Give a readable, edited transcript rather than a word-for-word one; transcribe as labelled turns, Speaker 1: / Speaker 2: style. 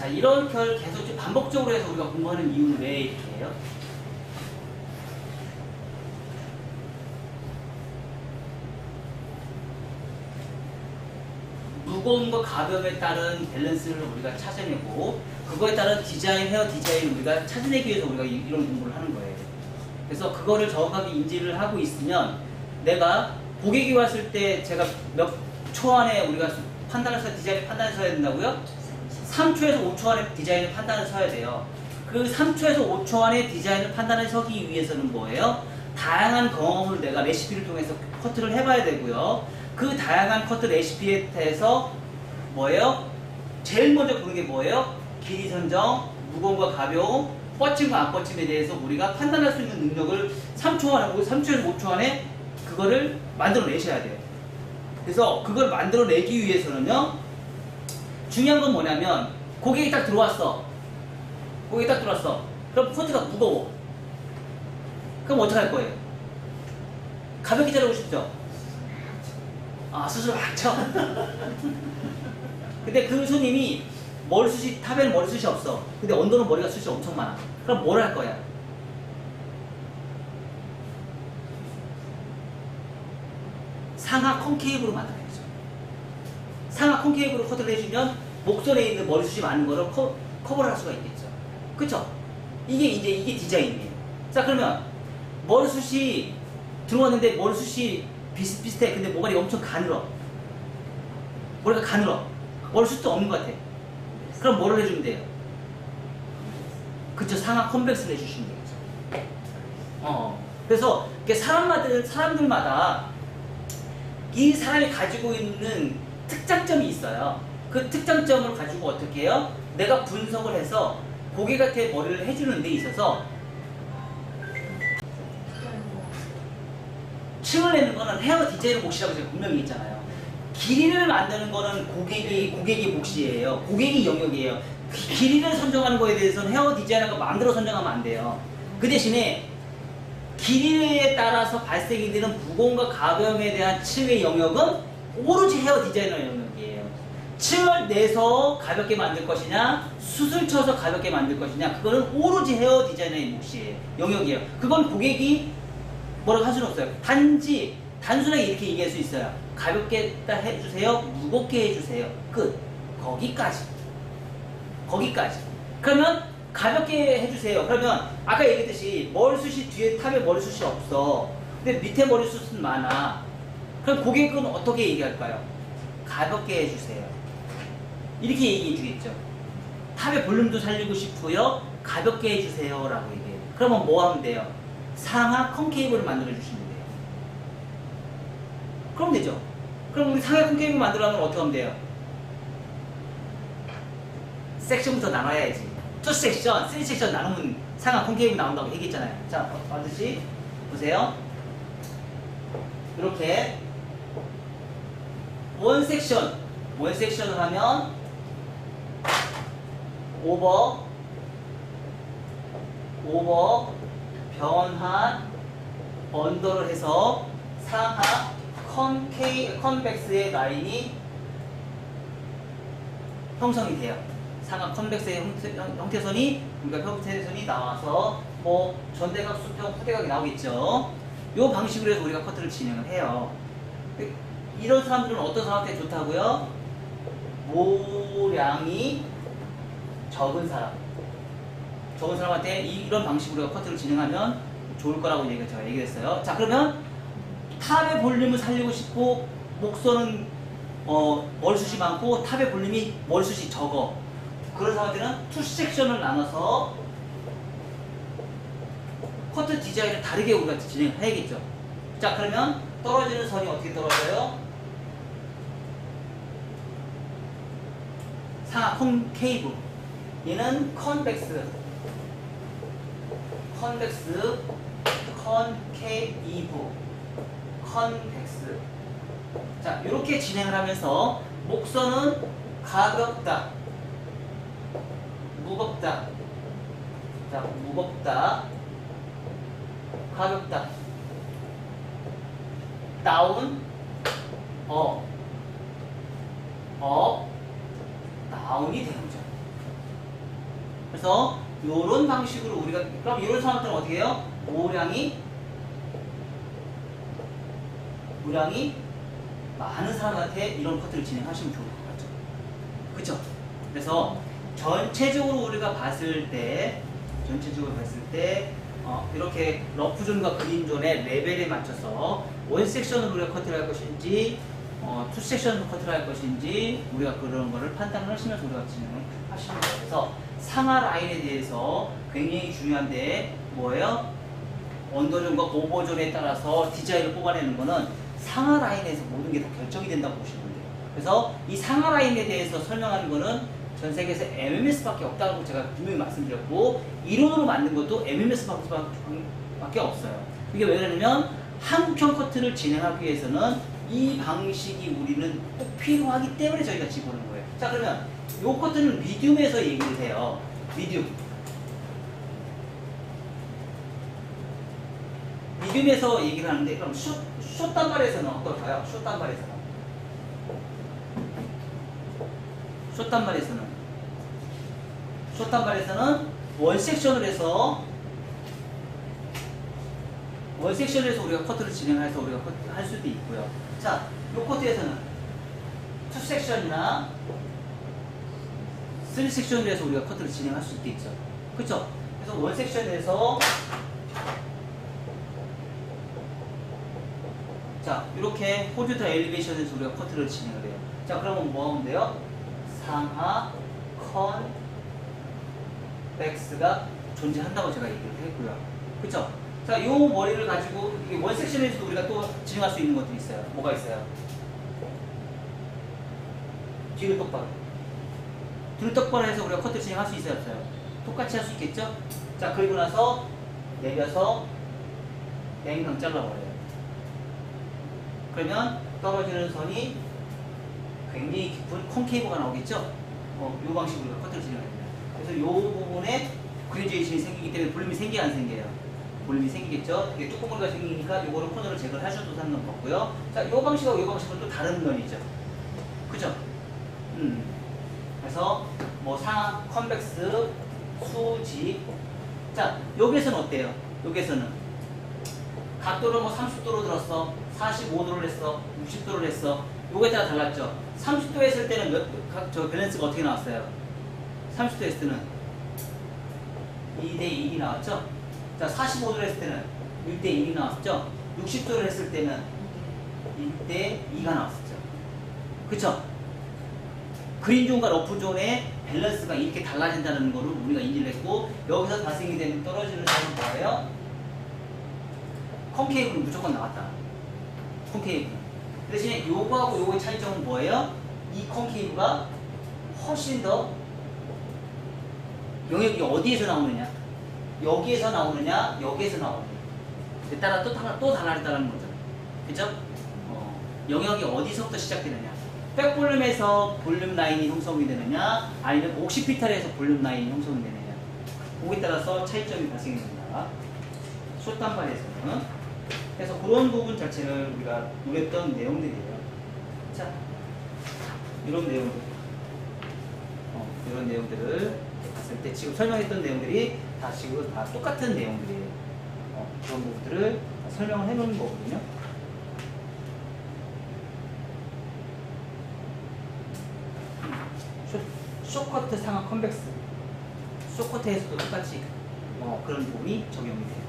Speaker 1: 자, 이런 걸 계속 좀 반복적으로 해서 우리가 공부하는 이유는 왜 이렇게 해요? 무거움과 가벼움에 따른 밸런스를 우리가 찾아내고 그거에 따른 디자인, 헤어 디자인을 우리가 찾아내기 위해서 우리가 이런 공부를 하는 거예요. 그래서 그거를 정확하게 인지를 하고 있으면 내가 고객이 왔을 때 제가 몇 초 안에 우리가 판단을 써야, 디자인을 판단을 써야 된다고요? 3초에서 5초 안에 디자인을 판단을 써야 돼요. 그 3초에서 5초 안에 디자인을 판단을 서기 위해서는 뭐예요? 다양한 경험을 내가 레시피를 통해서 커트를 해봐야 되고요. 그 다양한 커트 레시피에 대해서 뭐예요? 제일 먼저 보는 게 뭐예요? 길이 선정, 무거움과 가벼움, 뻗침과 안 뻗침에 대해서 우리가 판단할 수 있는 능력을 3초 안에, 3초에서 5초 안에 그거를 만들어내셔야 돼요. 그래서 그걸 만들어내기 위해서는요, 중요한 건 뭐냐면, 고객이 딱 들어왔어. 고객이 딱 들어왔어. 그럼 커트가 무거워. 그럼 어떡할 거예요? 가볍게 자르고 싶죠? 아, 수술 막 쳐. 근데 그 손님이 머리숱이, 탑에는 머리숱이 없어. 근데 언더는 머리가 숱이 엄청 많아. 그럼 뭘 할 거야? 상하 콘케이브로 만들어야죠. 상하 콘케이브로 커트를 해주면 목선에 있는 머리숱이 많은 거를 커버를 할 수가 있겠죠. 그쵸? 이게 디자인이에요. 자, 그러면 머리숱이 들어왔는데 머리숱이 비슷비슷해. 근데 모발이 엄청 가늘어. 머리가 가늘어. 머리숱도 없는 것 같아. 그럼 뭐를 해주면 돼요? 그쵸, 상하 컨벡스를 해주시면 되겠죠. 그래서 사람들마다 이 사람이 가지고 있는 특장점이 있어요. 그 특장점을 가지고 어떻게 해요? 내가 분석을 해서 고객한테 머리를 해주는 데 있어서 층을 내는 거는 헤어 디자이너 몫이라고 제가 분명히 했잖아요. 길이를 만드는 거는 고객의 몫이에요. 고객의 영역이에요. 길이를 선정하는 거에 대해서는 헤어 디자이너가 마음대로 선정하면 안 돼요. 그 대신에 길이에 따라서 발생이 되는 무거움과 가벼움에 대한 층의 영역은 오로지 헤어 디자이너의 영역이에요. 층을 내서 가볍게 만들 것이냐, 숱을 쳐서 가볍게 만들 것이냐, 그거는 오로지 헤어 디자이너의 몫이에요. 영역이에요. 그건 고객이 뭐라고 할 수는 없어요. 단순하게 이렇게 얘기할 수 있어요. 가볍게 해주세요. 무겁게 해주세요. 끝. 거기까지. 그러면 가볍게 해주세요. 그러면 아까 얘기했듯이 머리숱이 뒤에 탑에 머리숱이 없어. 근데 밑에 머리숱은 많아. 그럼 고객은 어떻게 얘기할까요? 가볍게 해주세요. 이렇게 얘기해 주겠죠. 탑의 볼륨도 살리고 싶고요. 가볍게 해주세요. 라고 얘기해요. 그러면 뭐 하면 돼요? 상하 콘케이브를 만들어 주시면 돼요. 그럼 되죠. 그럼 우리 상하 콘케이브 만들어면 어떻게 하면 돼요? 섹션부터 나눠야지. 2섹션, 3섹션 나누면 상하 콘케이브 나온다고 얘기했잖아요. 자, 반드시 보세요. 이렇게 원 섹션을 하면 오버 변환 언더를 해서 상하 컨벡스의 라인이 형성이 돼요. 상하 컨벡스의 형태선이, 그러니까 형태선이 나와서 뭐 전대각, 수평, 후대각이 나오겠죠. 이 방식으로 해서 우리가 커트를 진행을 해요. 이런 사람들은 어떤 사람한테 좋다고요? 모량이 적은 사람한테 이런 방식으로 커트를 진행하면 좋을 거라고 제가 얘기했어요. 자, 그러면 탑의 볼륨을 살리고 싶고 목선은 머리숱이 많고 탑의 볼륨이 머리숱이 적어. 그런 사람들은 2섹션을 나눠서 커트 디자인을 다르게 우리가 진행을 해야겠죠. 자, 그러면 떨어지는 선이 어떻게 떨어져요? 상하 콘케이브. 얘는 컨벡스, 컨벡스. 자, 이렇게 진행을 하면서 목선은 가볍다, 무겁다. 자, 무겁다, 가볍다. 다운, 업, 다운이 되는 거죠. 그래서 이런 방식으로 우리가 그럼 이런 상황들은 어떻게 해요? 무량이 많은 사람한테 이런 커트를 진행하시면 좋을 것 같죠. 그쵸? 그래서 전체적으로 우리가 봤을 때 이렇게 러프존과 그린존의 레벨에 맞춰서 원 섹션으로 우리가 커트를 할 것인지 투 섹션으로 커트를 할 것인지 우리가 그런 거를 판단을 하시면서 우리가 진행을 하시는 거예요. 그래서 상하 라인에 대해서 굉장히 중요한데 뭐예요? 언더존과 오버존에 따라서 디자인을 뽑아내는 거는 상하 라인에서 모든 게 다 결정이 된다고 보시면 돼요. 그래서 이 상하 라인에 대해서 설명하는 거는 전 세계에서 MMS밖에 없다고 제가 분명히 말씀드렸고, 이론으로 만든 것도 MMS밖에 없어요. 이게 왜 그러냐면 한국형 커트를 진행하기 위해서는 이 방식이 우리는 꼭 필요하기 때문에 저희가 집어넣은 거예요. 자, 그러면 이 커트는 미디움에서 얘기를 해요. 미디움에서 얘기를 하는데, 그럼 숏 단발에서는 어떨까요? 숏 단발에서는 원 섹션을 해서 우리가 커트를 진행해서 우리가 할 수도 있고요. 자, 이 커트에서는 투 섹션이나 3 섹션을 해서 우리가 커트를 진행할 수 있겠죠. 그쵸? 그래서 원 섹션에서 자, 이렇게 호rizontal 엘리베이션에서 우리가 커트를 진행을 해요. 자, 그러면 뭐 하면 돼요? 상하 컨벡스가 존재한다고 제가 얘기를 했고요. 그쵸? 자, 이 머리를 가지고 이게 원 섹션에서도 우리가 또 진행할 수 있는 것들이 있어요. 뭐가 있어요? 뒤를 똑바로 해서 우리가 커트 진행할 수 있어요, 없어요? 똑같이 할 수 있겠죠? 자, 그리고 나서 내려서 냉방 잘라버려요. 그러면 떨어지는 선이 굉장히 깊은 콘케이브가 나오겠죠? 이 방식으로 우리가 커트를 진행합니다. 그래서 이 부분에 그레듀에이션이 생기기 때문에 볼륨이 생겨야 안 생겨요? 볼륨이 생기겠죠? 이게 뚜껑머리가 생기니까 요거를 코너를 제거를 하셔도 상관없고요. 자, 이 방식하고 이 방식은 또 다른 면이죠. 그죠? 그래서 뭐 상하, 컨벡스, 수직. 자, 여기에서는 어때요? 여기에서는 각도를 뭐 30도로 들었어, 45도를 했어, 60도를 했어. 요거에 따라 달랐죠? 30도 했을 때는 밸런스가 어떻게 나왔어요? 30도 했을 때는 2대1이 나왔죠? 자, 45도를 했을 때는 1대1이 나왔죠? 60도를 했을 때는 1대2가 나왔었죠. 그쵸? 그린존과 러프존의 밸런스가 이렇게 달라진다는 거를 우리가 인지를 했고, 여기서 발생이 되는 떨어지는 점은 뭐예요? 콘케이브는 무조건 나왔다. 콘케이브. 대신에 요거하고 요거의 차이점은 뭐예요? 이 콘케이브가 훨씬 더 영역이 어디에서 나오느냐? 여기에서 나오느냐? 여기에서 나오느냐? 따라 또 달라진다는 거죠. 그죠? 영역이 어디서부터 시작되느냐? 백볼륨에서 볼륨 라인이 형성이 되느냐? 아니면 옥시피탈에서 볼륨 라인이 형성이 되느냐? 거기에 따라서 차이점이 발생이 됩니다. 숏단발에서는. 그래서 그런 부분 자체를 우리가 노렸던 내용들이에요. 자, 이런 내용들을 봤을 때 지금 설명했던 내용들이 지금 다 똑같은 내용들이에요. 그런 부분들을 설명을 해놓은 거거든요. 숏커트 상하 컨벡스. 숏커트에서도 똑같이 그런 부분이 적용이 돼요.